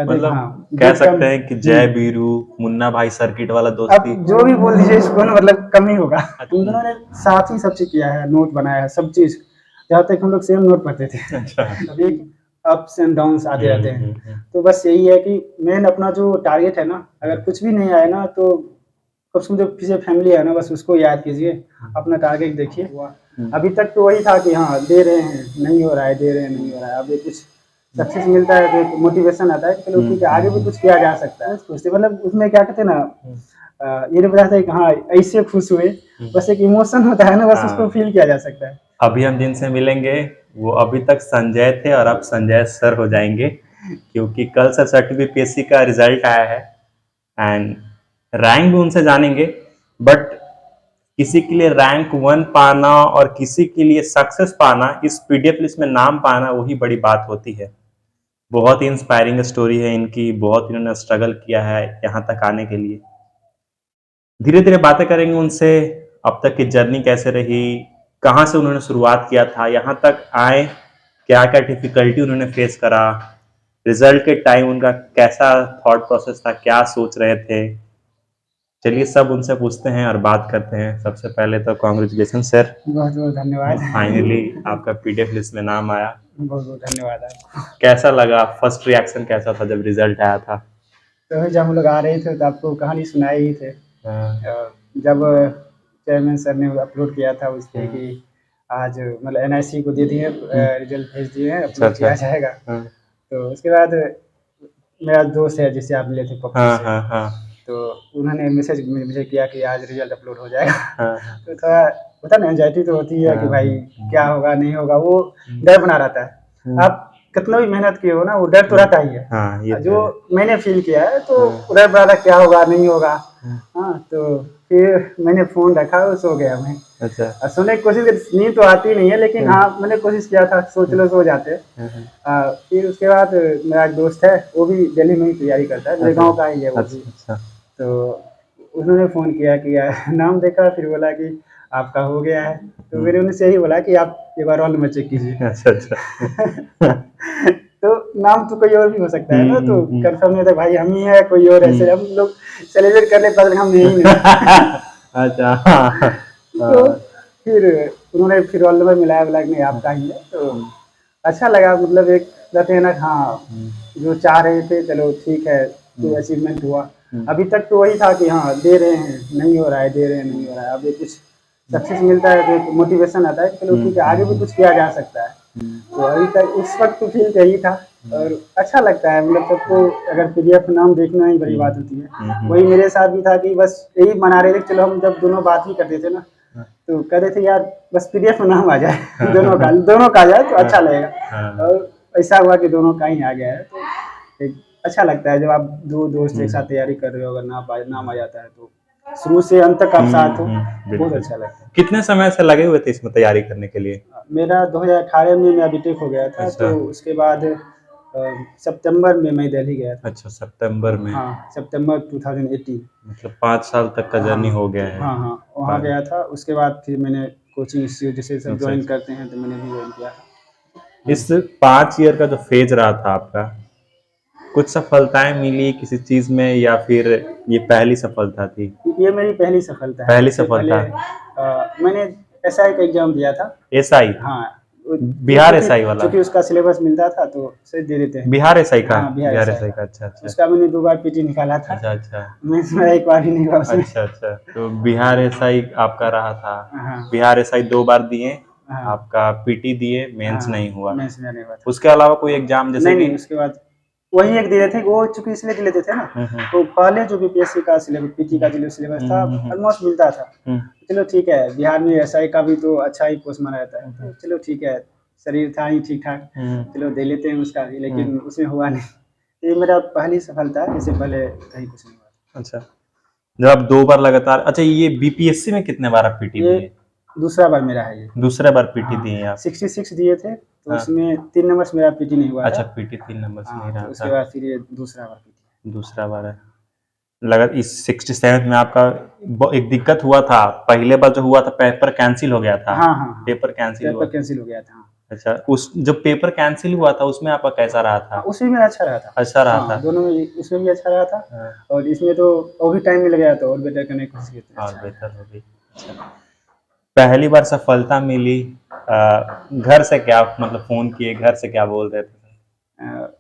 कहते मतलब हाँ कह जो सकते हैं कि जय बीरू मुन्ना भाई सर्किट वाला अब दोस्ती। जो भी बोल दीजिए इसको ना मतलब कम ही होगा। हम अच्छा। दोनों ने साथ ही सब चीज किया है, नोट बनाया है सब चीज। जहाँ तक हम लोग सेम नोट पढ़ते थे। अच्छा। कभी अप्स एंड डाउन्स आते रहते हैं। हम्म। तो बस यही है कि मेन अपना जो टारगेट है ना, अगर कुछ भी नहीं आया ना तो कम से कम जो पीछे फैमिली है ना बस उसको याद कीजिए, अपना टारगेट देखिए। अभी तक तो वही था कि हाँ दे रहे हैं, नहीं हो रहा है, दे रहे हैं, नहीं हो रहा है। अब ये कुछ सक्सेस मिलता है तो एक मोटिवेशन आता है कि चलो ठीक है आगे भी कुछ किया जा सकता है। सोचते मतलब उसमें क्या कहते हैं ना, ये नहीं पता था कि हाँ ऐसे खुश हुए, बस एक इमोशन होता है ना, बस उसको हाँ, फील किया जा सकता है। अभी हम जिनसे मिलेंगे वो अभी तक संजय थे और अब संजय सर हो जाएंगे, क्योंकि कल सर सर्टिफिकेट का रिजल्ट आया है एंड रैंक भी उनसे जानेंगे। बट किसी के लिए रैंक 1 पाना और किसी के लिए सक्सेस पाना, इस पीडीएफ लिस्ट में नाम पाना, वही बड़ी बात होती है। बहुत ही इंस्पायरिंग स्टोरी है इनकी, बहुत इन्होंने स्ट्रगल किया है यहाँ तक आने के लिए। धीरे धीरे बातें करेंगे उनसे, अब तक की जर्नी कैसे रही, कहाँ से उन्होंने शुरुआत किया था, यहाँ तक आए क्या क्या डिफिकल्टी उन्होंने फेस करा, रिजल्ट के टाइम उनका कैसा थॉट प्रोसेस था, क्या सोच रहे थे। चलिए सब उनसे पूछते हैं और बात करते हैं। सबसे पहले तो कॉन्ग्रेचुलेशन सर, बहुत बहुत धन्यवाद। फाइनली आपका पीडीएफ लिस्ट में नाम आया। बहुत बहुत धन्यवाद आपको। कैसा लगा, फर्स्ट रिएक्शन कैसा था जब रिजल्ट आया था? तो जब हम लोग आ रहे थे तो आपको कहानी सुनाए ही थे। जब चेयरमैन सर ने अपलोड किया था उस पर कि आज मतलब एनआईसी को दे दिए, रिजल्ट भेज दिए हैं, अच्छा अपलोड किया अच्छा। जाएगा। हाँ तो उसके बाद मेरा दोस्त है जिससे आप मिले थे पप्पू हाँ से, हाँ हाँ तो उन्होंने मैसेज मुझे किया कि आज रिजल्ट अपलोड हो जाएगा। हाँ तो थोड़ा पता ना एंजाइटी तो होती है कि हाँ। भाई क्या होगा नहीं होगा, वो डर बना रहता है। आप कितना भी मेहनत किए हो ना वो डर तो रहता ही है। हाँ, ये तो जो है। मैंने फील किया है तो हाँ। डर बना था क्या होगा नहीं होगा। हाँ तो फिर मैंने फोन रखा और सो गया मैं। अच्छा। सोने की कोशिश की, नींद तो आती नहीं है लेकिन हाँ मैंने कोशिश किया था, सोच लो सो जाते। फिर उसके बाद मेरा एक दोस्त है वो भी दिल्ली में ही तैयारी करता है, मेरे गांव का ही है वो भी। अच्छा। तो उन्होंने फ़ोन किया कि नाम देखा, फिर बोला कि आपका हो गया है। तो मैंने उनसे यही बोला कि आप एक बार रोल नंबर चेक कीजिए। अच्छा अच्छा। तो नाम तो कोई और भी हो सकता है ना, तो कंफर्म नहीं था भाई हम ही है, कोई और ऐसे हम लोग सेलिब्रेट करने पर हम नहीं है। अच्छा। हाँ तो फिर उन्होंने फिर रोल नंबर मिलाया, बोला कि नहीं आपका ही है। तो अच्छा लगा, मतलब एक कहते हैं ना हाँ जो चाह रहे थे चलो ठीक है कोई अचीवमेंट हुआ। अभी तक तो वही था कि हाँ दे रहे हैं, नहीं हो रहा है, दे रहे हैं, नहीं हो रहा है। अब ये कुछ सक्सेस मिलता है तो एक मोटिवेशन आता है कि चलो ठीक है आगे भी कुछ किया जा सकता है। तो अभी तक उस वक्त तो फील यही था और अच्छा लगता है, मतलब सबको अगर पीडीएफ नाम देखना ही बड़ी बात होती है। वही मेरे साथ भी था कि बस यही मना रहे थे, चलो हम जब दोनों बात ही करते थे ना तो कह रहे थे यार बस पीडीएफ में नाम आ जाए, दोनों का आ जाए तो अच्छा लगेगा। और ऐसा हुआ कि दोनों का ही आ गया है। तो एक अच्छा लगता है जब आप दो दोस्त एक साथ तैयारी कर रहे हो, अगर नाम आ जाता है तो शुरू से अंत तक आप साथ हो, बहुत अच्छा लगता है। कितने समय से लगे हुए थे इसमें तैयारी करने के लिए? मेरा 2018 में मेरा बीटेक हो गया था। अच्छा। तो उसके बाद सितंबर में मैं दिल्ली गया था। अच्छा, सितंबर में। हाँ सितंबर 2018। मतलब 5 साल तक का जर्नी हाँ हो गया है। हाँ हाँ वहाँ गया था। उसके बाद फिर मैंने कोचिंग इंस्टीट्यूट जैसे सब अच्छा ज्वाइन अच्छा। करते हैं तो मैंने भी ज्वाइन किया था। इस 5 ईयर का जो फेज रहा था आपका, कुछ सफलताएं मिली किसी चीज में या फिर ये पहली सफलता थी? ये मेरी पहली सफलता है। पहली इससे पहले सफलता। मैंने एसआई का एग्जाम दिया था। एसआई? हाँ बिहार एसआई वाला? चूंकि उसका सिलेबस मिलता था तो उसे दे देते हैं। बिहार एसआई का? हाँ बिहार बिहार एसआई एसआई का। का, अच्छा अच्छा। उसका मैंने 2 बार पीटी निकाला था। अच्छा अच्छा। मैं इसमें एक बार भी नहीं हुआ उसमें। अच्छा अच्छा, तो बिहार एसआई आपका रहा था। हाँ बिहार एसआई 2 बार दिए, हाँ आपका पीटी दिए, मेंस हाँ नहीं हुआ। मेंस में नहीं हुआ था। उसके अलावा कोई एग्जाम जैसे नहीं कि? नहीं उसके बाद वही एक दिए थे, वो चूंकि इसलिए दे लेते थे ना। तो पहले जो बीपीएससी का सिलेबस, पीटी का जो सिलेबस था ऑलमोस्ट मिलता था। चलो ठीक है बिहार में एसआई का भी तो अच्छा ही पोस्ट माना जाता है, तो चलो ठीक है शरीर था ही ठीक ठाक, चलो दे लेते हैं उसका भी, लेकिन उसमें हुआ नहीं। ये मेरा पहली सफलता है, इससे पहले कहीं कुछ नहीं हुआ। अच्छा, जब आप 2 बार लगातार, अच्छा ये बीपीएससी में कितने बार आप पीटी ये दिए? दूसरा बार मेरा है ये। दूसरे बार पीटी हाँ दिए आप? 66 दिए थे तो हाँ। उसमें 3 नंबर से मेरा पीटी नहीं हुआ अच्छा, था। पीटी 3 नंबर से नहीं हाँ रहा तो उसके था। बाद फिर ये दूसरा बार पीटी। दूसरा बार है। लगा इस 67 में आपका एक दिक्कत हुआ था, पहले बार जो हुआ था पेपर कैंसिल हो गया था। हाँ हाँ हाँ पेपर कैंसिल हुआ। पेपर कैंसिल हो गया था। अच्छा, उस जो पेपर कैंसिल हुआ था उसमें आपका कैसा रहा था? उसमें मेरा अच्छा रहा था। अच्छा रहा था? दोनों में उसमें भी अच्छा रहा था हाँ, और इसमें तो और भी टाइम मिल गया तो और बेटर करने की कोशिश की तो और अच्छा है। बेहतर हो गई। अच्छा, पहली बार सफलता मिली घर से क्या मतलब फ़ोन किए, घर से क्या बोल रहे थे? अ,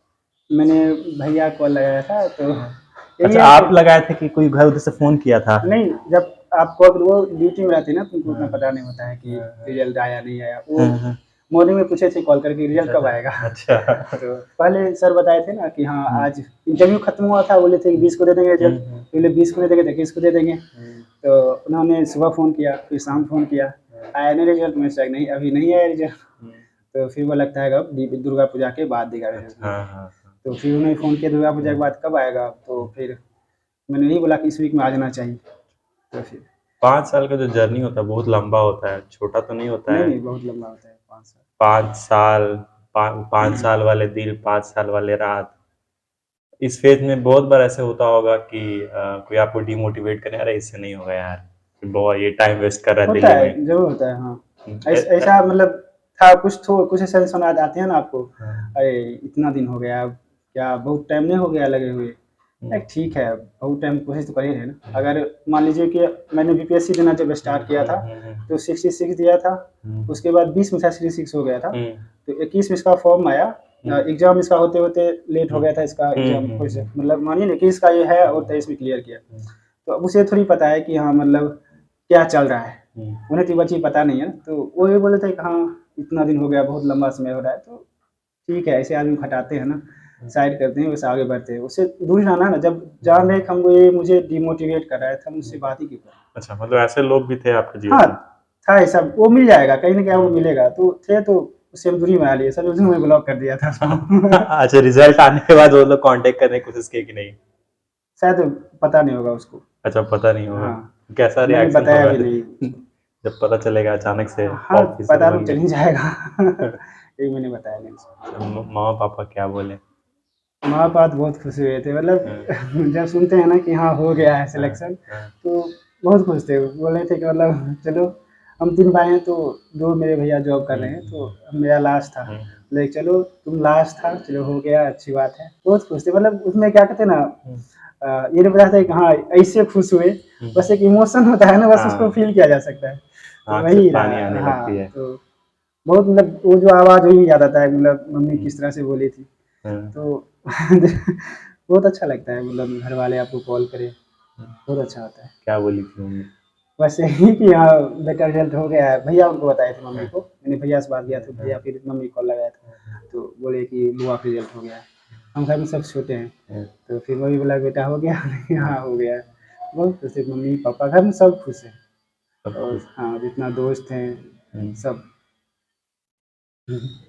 मैंने भैया को कॉल लगाया था तो यही अच्छा, है कि आप लगाए थे कि कोई घर उधर से फ़ोन किया था? नहीं, जब आप कॉल वो ड्यूटी में रहती है ना तो उनको उतना हाँ, पता नहीं होता है कि हाँ, रिजल्ट आया नहीं आया। वो हाँ, हाँ। मॉर्निंग में पूछे थे कॉल करके रिजल्ट कब आएगा? अच्छा। तो पहले सर बताए थे ना कि हाँ, हुँ, आज इंटरव्यू खत्म हुआ था, बोले थे कि 20 को दे देंगे हुँ, रिजल्ट। हुँ, बोले 20 को नहीं देंगे तो 21 को दे देंगे। हुँ, तो उन्होंने सुबह फ़ोन किया, फिर शाम फ़ोन किया, हाँ, आया नहीं रिजल्ट? मैं सोचा नहीं अभी नहीं आया रिजल्ट। हुँ। तो फिर वो लगता है अब दुर्गा पूजा के बाद देगा रिजल्ट अच्छा, मुझे। हाँ, हाँ, हाँ। तो फिर उन्होंने फ़ोन किया दुर्गा पूजा के हुँ, बाद कब आएगा? तो हुँ। फिर मैंने यही बोला कि इस वीक में आ जाना चाहिए। तो फिर 5 साल का जो जर्नी होता है बहुत लंबा होता है, छोटा तो नहीं होता नहीं, है। नहीं बहुत लंबा होता है 5 साल। 5 साल 5 साल वाले दिल, 5 साल वाले रात। इस फेज़ में बहुत बार ऐसे होता होगा कि कोई आपको डिमोटिवेट करे, "अरे! इससे नहीं होगा यार, ये टाइम वेस्ट कर रहा है होता दिल्ली में।" है, ज़रूर होता है, हाँ। ए ऐसा मतलब था कुछ ऐसे सवाल आते हैं ना आपको, हाँ, अरे! इतना दिन हो गया, अब क्या बहुत टाइम नहीं हो गया लगे हुए? हुँ, ठीक है, बहुत टाइम कोशिश तो कर ही रहे हैं ना। हुँ, अगर मान लीजिए कि मैंने बीपीएससी देना जब हुँ, स्टार्ट किया हुँ, था, हुँ, हुँ, तो 66 दिया था, हुँ, उसके बाद 20 में था 66 हो गया था, हुँ, तो 21 में इसका फॉर्म आया। हुँ, एग्ज़ाम इसका होते-होते लेट हो हुँ, गया था इसका हुँ, एग्ज़ाम हुँ, कुछ हुँ, मतलब मानिए ना 21 का ये है और हुँ, 23 में क्लियर किया। हुँ, तो अब उसे थोड़ी पता है कि हाँ, मतलब क्या चल रहा है। हुँ, उन्हें तो ये चीज़ पता नहीं है, तो वो ये बोले थे कि हाँ, इतना दिन हो गया, बहुत लंबा समय हो रहा है, तो ठीक है, ऐसे आदमी को हटाते हैं ना, हुँ। साइड करते हैं, वैसे आगे बढ़ते हैं। उससे दूर रहना है ना, जब जान रहे कि हम ये मुझे डिमोटिवेट कर रहा है, तो हम उससे बात ही क्यों करें? अच्छा, मतलब ऐसे लोग भी थे आपके हाँ, जीवन में? था ऐसा, वो मिल जाएगा, कहीं न कहीं वो हुँ। मिलेगा, तो थे तो उससे हम दूरी बना लिए, समझे उसने ब्लॉक कर दिया था उसको। अच्छा, रिज़ल्ट आने के बाद वो लोग कॉन्टैक्ट करने की कोशिश किए कि नहीं? शायद पता नहीं होगा उसको। अच्छा, पता नहीं होगा। हाँ, कैसा मैंने रिएक्शन बताया होगा भी नहीं उसको। जब पता चलेगा अचानक से हाँ, ऑफ़िसर पता तो बन चल गए? ही जाएगा। ये मैंने बताया नहीं उसको। मम्मा-पापा क्या बोले? माँ-बाप बहुत खुश हुए थे हाँ, मतलब जब सुनते हैं ना कि हाँ, हो गया है हाँ, सिलेक्शन, हाँ, तो बहुत खुश थे। बोल रहे थे कि मतलब चलो हम 3 भाई हैं तो 2 मेरे भैया जॉब कर हुँ, रहे हैं, हुँ, तो मेरा लास्ट था। हुँ, बोले चलो तुम लास्ट था, चलो हो गया अच्छी बात है। बहुत खुश थे मतलब उसमें क्या कहते हैं ना हुँ, ये नहीं पता था कि हाँ, ऐसे खुश हुए, हुँ, बस एक इमोशन होता है ना बस उसको हाँ, फ़ील किया जा सकता है। तो आँख से वही पानी आने रहा लगती हाँ, है। तो बहुत मतलब वो जो आवाज़ हुई याद आता है मतलब मम्मी हुँ, किस तरह से बोली थी। हाँ, तो बहुत अच्छा लगता है मतलब घर वाले आपको कॉल करें, हुँ, बहुत अच्छा होता है। क्या बोली थी मम्मी? बस यही कि हाँ, बेटा रिज़ल्ट हो गया है। भैया उनको बताए थे मम्मी हाँ, को, मैंने भैया से बात किया तो हाँ, भैया फिर मम्मी को कॉल लगाया था, तो बोले कि बुआ का रिज़ल्ट हो गया है। हम घर में सब छोटे हैं, हाँ, तो फिर मम्मी बोला बेटा हो गया? हाँ, हाँ, हो गया है। बहुत खुश थे मम्मी-पापा, घर में सब खुश हैं सब और खुश। हाँ, जितना दोस्त हैं हुँ। सब।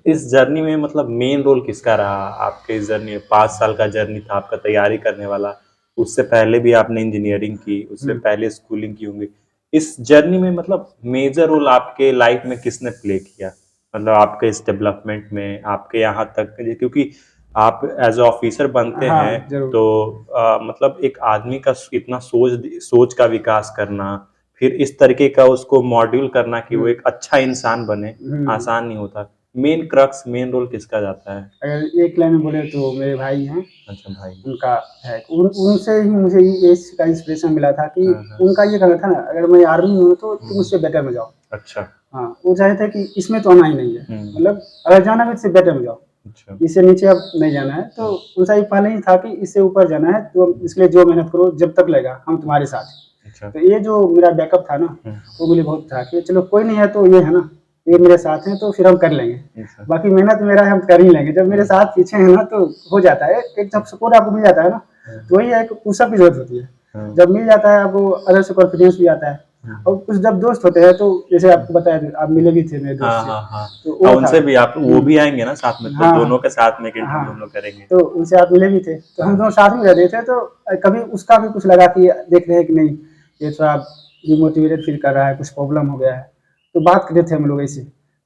इस जर्नी में मतलब मेन रोल किसका रहा? आपके इस जर्नी में 5 साल का जर्नी था आपका तैयारी करने वाला, उससे पहले भी आपने इंजीनियरिंग की, उससे हुँ। पहले स्कूलिंग की होंगी। इस जर्नी में मतलब मेजर रोल आपके लाइफ में किसने प्ले किया? मतलब आपके इस डेवलपमेंट में, आपके यहाँ तक क्योंकि आप एज़ अ ऑफ़िसर बनते हैं, हाँ, ज़रूर। तो मतलब एक आदमी का इतना सोच का विकास करना, फिर इस तरीके का उसको मॉड्यूल करना कि वो हुँ, एक अच्छा इंसान बने, हुँ। आसान नहीं होता। मेन क्रक्स मेन रोल किसका जाता है? अगर एक लाइन में बोले तो मेरे भाई हैं, अच्छा भाई। उनका है। उनसे ही मुझे ये इसका इंस्पिरेशन मिला था कि हाँ, हाँ। उनका ये कहना था ना, अगर मैं आर्मी में हूँ तो तुम हुँ, उससे बेटर में जाओ। अच्छा। हाँ, वो चाहते थे कि इसमें तो आना ही नहीं है। हुँ, मतलब अगर जाना है तो इससे बेटर में जाओ। अच्छा। इससे नीचे अब नहीं जाना है, तो हुँ, उनका ये पहले ही था कि इससे ऊपर जाना है, तो इसके लिए जो मेहनत करो जब तक लगेगा, हम तुम्हारे साथ हैं। अच्छा। तो ये जो मेरा बैकअप था ना, हुँ, वो मुझे बहुत था कि चलो कोई नहीं है तो ये है ना, ये हुँ, मेरे साथ हैं तो फिर हम कर लेंगे। अच्छा। बाकी मेहनत मेरा है हम कर ही लेंगे। जब मेरे हुँ, साथ पीछे हैं ना तो हो जाता है। एक जब सपोर्ट आपको मिल जाता है ना, हुँ, तो वही है एक पुशअप की ज़रूरत होती है। हुँ, जब मिल जाता है आपको अंदर से कॉन्फिडेंस भी आता है। हुँ, और कुछ जब दोस्त होते हैं तो जैसे हुँ। आपको बताया था, आप मिले भी थे मेरे दोस्त हाँ, से, हाँ, हाँ। तो हाँ, वो था। उनसे भी आप वो हुँ। भी आएँगे ना साथ में, तो दोनों हाँ, के साथ में एक हाँ। इंटरव्यू हम लोग करेंगे। तो उनसे आप मिले भी थे, तो हम हाँ, दोनों साथ में रहते थे, तो कभी उसका भी कुछ लगा कि देख रहे हैं कि नहीं, ये थोड़ा डिमोटिवेटेड फ़ील कर रहा है, कुछ प्रॉब्लम हो गया है, तो बात करते थे हम लोग ऐसे।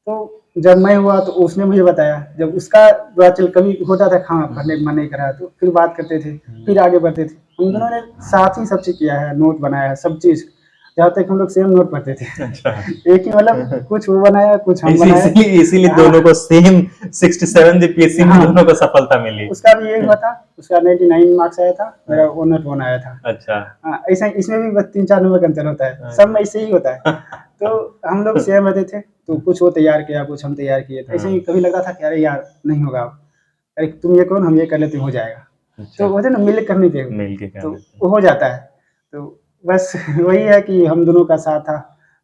तो जब मैं हुआ तो उसने मुझे बताया, जब उसका थोड़ा चल कभी होता था हाँ, हुँ, पढ़ने का मन नहीं कर रहा है, तो फिर बात करते थे, हुँ, फिर आगे बढ़ते थे। हम हुँ, दोनों ने साथ ही सब चीज़ किया है, नोट बनाया है, सब चीज़। जहाँ तक हम लोग सेम नोट पढ़ते थे। अच्छा। एक ही मतलब कुछ वो बनाया, कुछ हम इसी बनाए। इसीलिए इसीलिए हाँ। दोनों को सेम 67 पीएससी में हाँ। दोनों को सफलता मिली। उसका भी यही हुआ था, उसका 99 मार्क्स आया था, मेरा 101 आया था। अच्छा। हाँ, ऐसा इसमें भी बस 3-4 नंबर का अंतर होता है, सब में ऐसे ही होता है। तो हम लोग सेम रहते थे, तो कुछ वो तैयार किया, कुछ हम तैयार किए। ऐसे ही कभी लगता था कि अरे यार नहीं होगा, अरे तुम ये करो हम ये कर लेते हो जाएगा। अच्छा। तो होते ना मिल करने पे, मिल के तो करने पे। वो हो जाता है। तो बस वही है कि हम दोनों का साथ था।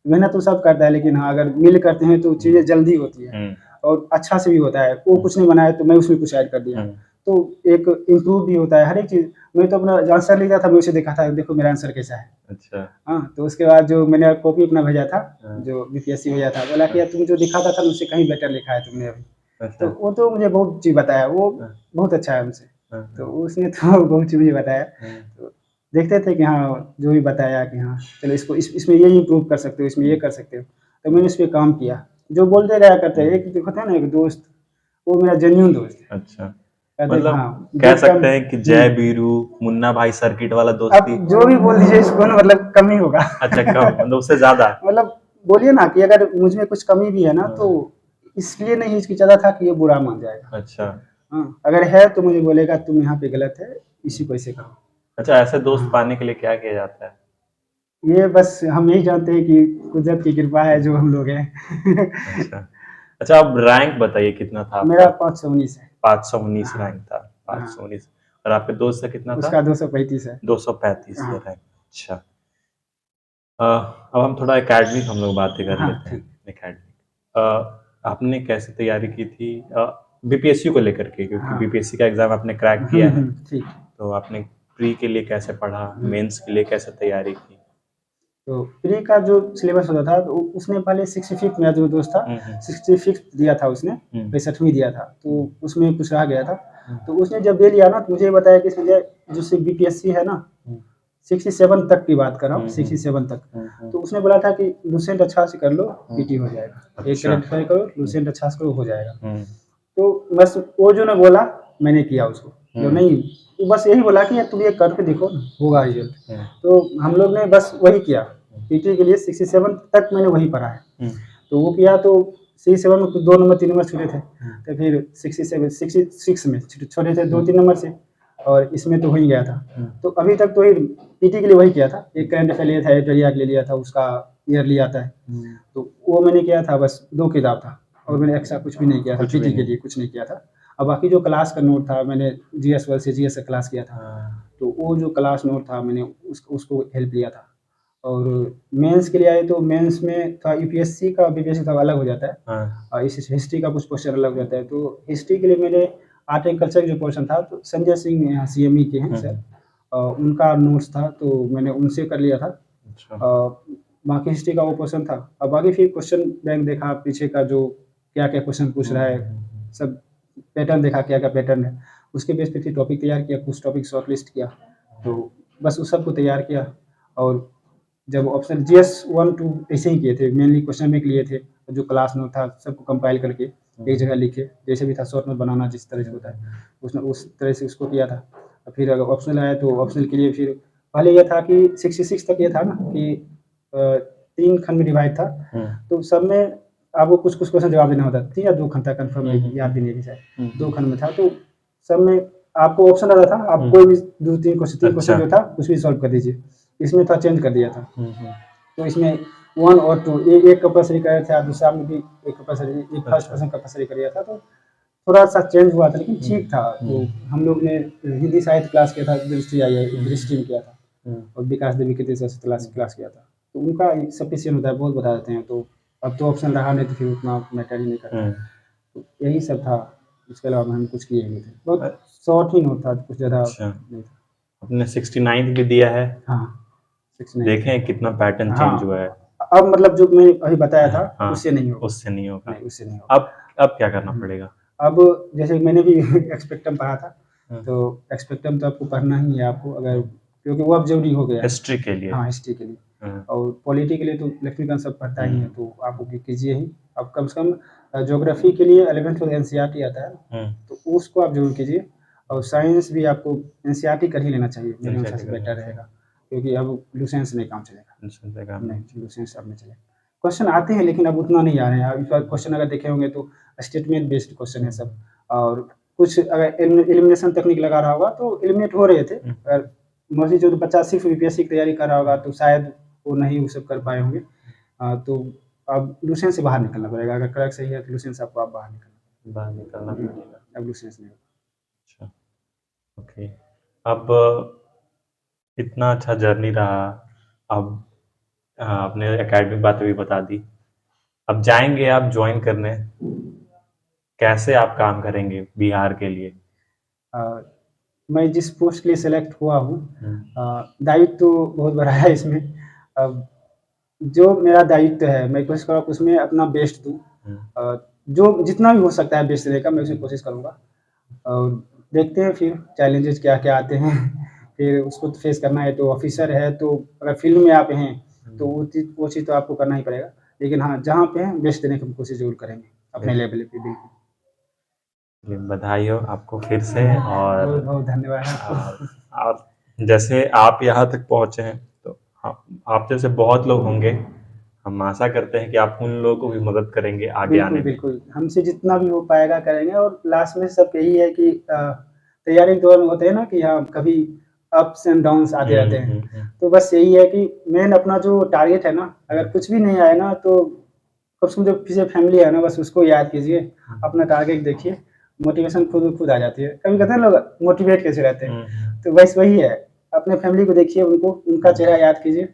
मेहनत तो सब करता है, लेकिन हाँ अगर मिल करते हैं तो चीज़ें जल्दी होती है और अच्छा से भी होता है। वो कुछ नहीं बनाया तो मैं उसमें कुछ ऐड कर दिया, तो एक इम्प्रूव भी होता है हर एक चीज़। मैं तो अपना जो आंसर लिखा था मैं उसे देखा था, देखो मेरा आंसर कैसा है। अच्छा। हाँ, तो उसके बाद जो मैंने कॉपी अपना भेजा था, हाँ। जो बीपीएससी भेजा था, बोला कि यार तुम जो दिखाता था मुझसे कहीं बेटर लिखा है तुमने अभी। अच्छा। तो वो तो मुझे बहुत चीज़ बताया, वो हाँ। बहुत अच्छा है हमसे। हाँ। तो उसने तो बहुत चीज़ मुझे बताया। हाँ। तो देखते थे कि हाँ, जो भी बताया कि हाँ, चलो इसको इसमें ये इम्प्रूव कर सकते हो, इसमें ये कर सकते हो। तो मैंने इस पे काम किया। जो बोलते गया करते हैं, एक जो होता है ना एक दोस्त, वो मेरा जेन्युइन दोस्त है। अच्छा। कहते हैं कि मतलब हाँ, कह जो सकते हैं कि जय हुँ। वीरू, मुन्ना भाई सर्किट वाला आप दोस्ती। जो भी बोल दीजिए इसको ना, मतलब कम ही होगा। अच्छा, कम मतलब उससे ज़्यादा? मतलब बोलिए ना कि अगर मुझ में कुछ कमी भी है ना, तो हाँ। इसलिए नहीं हिचकिचाता था कि ये बुरा मान जाएगा। अच्छा। हाँ, अगर है तो मुझे बोलेगा तुम यहाँ पे गलत है, इसी को ऐसे करो। अच्छा, ऐसे दोस्त हाँ, पाने के लिए क्या किया जाता है? ये बस हम यही जानते हैं कि कुदरत की कृपा है जो हम लोग हैं। अच्छा। अच्छा, आप रैंक बताइए कितना था मेरा आपका? 519 है। 519 हाँ, रैंक था, हाँ, 519। और आपके दोस्त का कितना था? उसका 235 है। 235 हाँ, रैंक। अच्छा। अब हम थोड़ा एकेडमिक हम लोग बातें कर हाँ, लेते हैं। ठीक। एकेडमिक आपने कैसे तैयारी की थी बीपीएससी को लेकर के, क्योंकि हाँ। बीपीएससी का एग्ज़ाम आपने क्रैक किया है, ठीक। तो आपने प्री के लिए कैसे पढ़ा, हुँ। मेंस के लिए कैसे तैयारी की? तो प्री का जो सिलेबस होता था, तो उसने पहले 65th मेरा जो दोस्त था, हुँ, हुँ। 65th दिया था उसने, हुँ। 65वीं दिया था, तो उसमें कुछ रह गया था। तो उसने जब दे लिया ना, तो मुझे बताया कि संजय जो से बीपीएससी है ना, 67 तक की बात कर रहा हूँ, 67 तक। तो उसने बोला था कि लूसेंट अच्छा से कर लो, पीटी हो जाएगा। एक अच्छा। क्रेडिट करो, लूसेंट अच्छा से करो, हो जाएगा। हुँ। तो बस वो जो ना बोला, मैंने किया उसको। जो हुँ। नहीं, वो बस यही बोला कि यार तुम ये करके देखो ना, होगा रिज़ल्ट। हुँ। तो हम लोग ने बस वही किया। पीटी के लिए 67 तक मैंने वही पढ़ा है। हुँ। तो वो किया, तो 67 में कुछ 2 नंबर 3 नंबर छूटे थे। तो फिर 67 66 में छोटे थे 2-3 नंबर से, और इसमें तो हो ही गया था। तो अभी तक तो वही पीटी के लिए वही किया था। एक करंट अफेयर लिया था, एडिटोरिया के लिए लिया था, उसका ईयरली आता है। तो वो मैंने किया था, बस 2 किताब था, और मैंने एक्स्ट्रा कुछ भी नहीं किया था, कुछ भी पीटी के नहीं। लिए कुछ नहीं किया था। और बाकी जो क्लास का नोट था, मैंने जीएस 1 से जीएस का क्लास किया था। हाँ। तो वो जो क्लास नोट था, मैंने उसको हेल्प लिया था। और मेंस के लिए आए तो मेंस में था यूपीएससी का, बीपीएससी थोड़ा अलग हो जाता है। हाँ। इस हिस्ट्री का कुछ क्वेश्चन अलग हो जाता है। तो हिस्ट्री के लिए मेरे आर्ट एंड कल्चर जो पोर्शन था, तो संजय सिंह यहाँ सीएमई के हैं सर, उनका नोट्स था, तो मैंने उनसे कर लिया था। अच्छा। बाकी हिस्ट्री का वो पोर्शन था, और बाकी फिर क्वेश्चन बैंक देखा पीछे का, जो क्या-क्या क्वेश्चन पूछ रहा है, सब पैटर्न देखा क्या-क्या पैटर्न है। उसके बेस पे फिर टॉपिक तैयार किया, कुछ टॉपिक शॉर्ट लिस्ट किया। तो बस उस सब को तैयार किया, और जब ऑप्शन जीएस 1-2 ऐसे ही किए थे, मेनली क्वेश्चन बैंक लिए थे। जो क्लास नोट था सबको कंपाइल करके एक जगह लिखे, जैसे भी था शॉर्ट नोट बनाना जिस तरह से होता है, उसने उस तरह से उसको किया था। और फिर अगर ऑप्शनल आया तो ऑप्शनल के लिए फिर पहले ये था कि 66 तक ये था ना कि 3 खंड में डिवाइड था। तो सब में आपको कुछ-कुछ क्वेश्चन जवाब देना होता था, 3 या 2 खंड था, कन्फर्म नहीं, याद भी नहीं अभी शायद। 2 खंड में था, तो सब में आपको ऑप्शन आता था, आप कोई भी 2-3 क्वेश्चन 3 क्वेश्चन जो था कुछ भी सॉल्व कर दीजिए। इसमें थोड़ा चेंज कर दिया था। तो इसमें 1 और 2 एक कंपल्सरी कर रहे थे, और दूसरा में भी एक कंपल्सरी, एक फर्स्ट पर्सन कंपल्सरी कर दिया था। तो थोड़ा-सा चेंज हुआ था, लेकिन ठीक था। तो हम लोग ने हिंदी साहित्य क्लास किया था, दृष्टि आई है, दृष्टि में किया था, और विकास देवी के टीचर से क्लास किया था। तो उनका सफिशिएंट होता है, बहुत बता देते हैं। तो अब तो ऑप्शन रहा नहीं, तो फिर उतना मैटर ही नहीं करता। तो यही सब था, इसके अलावा हम कुछ किए नहीं थे। बहुत शॉर्ट ही नोट था, कुछ ज़्यादा अच्छा। नहीं था। आपने 69 भी दिया है, हाँ, 69 देखें कितना पैटर्न चेंज हुआ हाँ, है। अब मतलब जो मैं अभी बताया था, हाँ, उससे नहीं होगा। उससे नहीं होगा। नहीं, उससे नहीं होगा। अब क्या करना हुँ। पड़ेगा? अब जैसे मैंने भी एक्सपेक्टम पढ़ा था, हाँ। तो एक्सपेक्टम तो आपको पढ़ना ही है आपको, अगर क्योंकि वो अब ज़रूरी हो गया है। हिस्ट्री के लिए। हाँ, हिस्ट्री के लिए। हाँ। और पॉलिटी के लिए तो लक्ष्मीकांत सब पढ़ता ही है, तो आप वो कीजिए ही। अब कम से कम ज्योग्राफ़ी के लिए 11th में एनसीईआरटी आता है, तो उसको आप ज़रूर कीजिए। और साइंस भी आपको एनसीईआरटी कर ही लेना चाहिए, मेरे अनुसार से बेटर रहेगा। क्योंकि अब लूसेंस नहीं काम चलेगा। दूसरे काम में। नहीं, लूसेंस अब नहीं चलेगा। क्वेश्चन आते हैं लेकिन अब उतना नहीं आ रहे हैं। अब इस बार क्वेश्चन अगर देखे होंगे तो स्टेटमेंट बेस्ड क्वेश्चन है सब, और कुछ अगर एलिमिनेशन तकनीक लगा रहा होगा तो एलिमिनेट हो रहे थे। अगर मोस्टली जो बच्चा सिर्फ यूपीएससी की तैयारी कर रहा होगा तो शायद वो नहीं वो सब कर पाए होंगे। तो अब लूसेंस से बाहर निकलना पड़ेगा। अगर क्रैक सही है तो लूसेंस आपको आप बाहर निकलना पड़ेगा। अब लूसेंस नहीं होगा। अच्छा, ओके। अब इतना अच्छा जर्नी रहा, अब आपने एकेडमिक बातें भी बता दी, अब जाएंगे आप ज्वाइन करने, कैसे आप काम करेंगे बिहार के लिए? मैं जिस पोस्ट के लिए सेलेक्ट हुआ हूँ, हम्म, दायित्व तो बहुत बड़ा है इसमें। अब जो मेरा दायित्व है मैं कोशिश करूँगा उसमें अपना बेस्ट दूँ। हम्म, जो जितना भी हो सकता है बेस्ट देने का मैं उसमें कोशिश करूँगा, और देखते हैं फिर चैलेंजेस क्या-क्या आते हैं। फिर उसको तो फेस करना है। तो ऑफ़िसर है तो अगर फील्ड में आप हैं तो वो चीज़ तो आपको करना ही पड़ेगा। लेकिन हाँ, जहाँ पे हैं बेस्ट देने की हम कोशिश ज़रूर करेंगे, अपने लेवल पे बिल्कुल। चलिए, बधाई हो आपको फिर से। और बहुत-बहुत धन्यवाद आपको। आप जैसे आप यहाँ तक पहुँचे हैं, तो आप जैसे बहुत लोग होंगे, हम आशा करते हैं कि आप उन लोगों को भी मदद करेंगे आगे बिल्कुल, आने में। बिल्कुल। हमसे जितना भी हो पाएगा करेंगे, और लास्ट में सब यही है कि तैयारी के दौरान होते हैं ना कि हाँ, कभी अप्स एंड डाउन्स आते रहते हैं। तो बस यही है कि मेन अपना जो टारगेट है ना, अगर कुछ भी नहीं आए ना तो कम से कम जो पीछे फैमिली है ना बस उसको याद कीजिए, अपना टारगेट देखिए, मोटिवेशन खुद ब खुद आ जाती है। कभी कहते हैं लोग मोटिवेट कैसे रहते हैं, तो बस वही है, अपने फैमिली को देखिए, उनको उनका चेहरा याद कीजिए,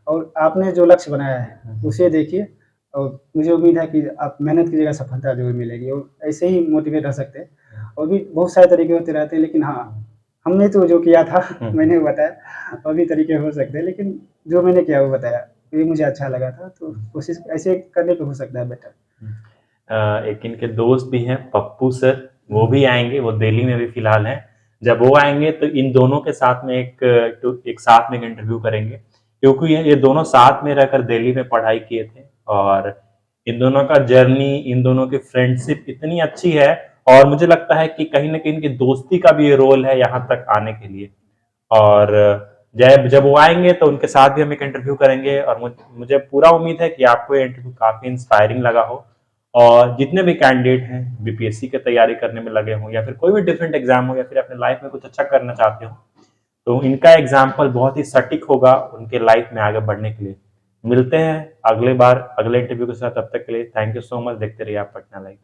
और आपने जो लक्ष्य बनाया है उसे देखिए, और मुझे उम्मीद है कि आप मेहनत कीजिएगा, सफलता ज़रूर मिलेगी, और ऐसे ही मोटिवेट रह सकते हैं। और भी बहुत सारे तरीके होते रहते हैं, लेकिन हाँ, हमने तो जो किया था मैंने वो बताया, और भी तरीके हो सकते हैं, लेकिन जो मैंने किया वो बताया, ये मुझे अच्छा लगा था, तो कोशिश ऐसे करने पे हो सकता है बेटर। एक इनके दोस्त भी हैं पप्पू सर, वो भी आएंगे, वो दिल्ली में भी फिलहाल हैं। जब वो आएंगे तो इन दोनों के साथ में एक साथ में एक इंटरव्यू करेंगे, क्योंकि ये दोनों साथ में रहकर दिल्ली में पढ़ाई किए थे, और इन दोनों का जर्नी, इन दोनों की फ्रेंडशिप इतनी अच्छी है, और मुझे लगता है कि कहीं ना कहीं इनकी दोस्ती का भी ये रोल है यहाँ तक आने के लिए। और जब जब वो आएंगे तो उनके साथ भी हम एक इंटरव्यू करेंगे, और मुझे पूरा उम्मीद है कि आपको ये इंटरव्यू काफी इंस्पायरिंग लगा हो। और जितने भी कैंडिडेट हैं, बीपीएससी की तैयारी करने में लगे हों, या फिर कोई भी डिफरेंट एग्जाम हो, या फिर अपने लाइफ में कुछ अच्छा करना चाहते हो, तो इनका एग्जाम्पल बहुत ही सटीक होगा उनके लाइफ में आगे बढ़ने के लिए। मिलते हैं अगले बार अगले इंटरव्यू के साथ, तब तक के लिए थैंक यू सो मच। देखते रहिए आप पटना लाइव।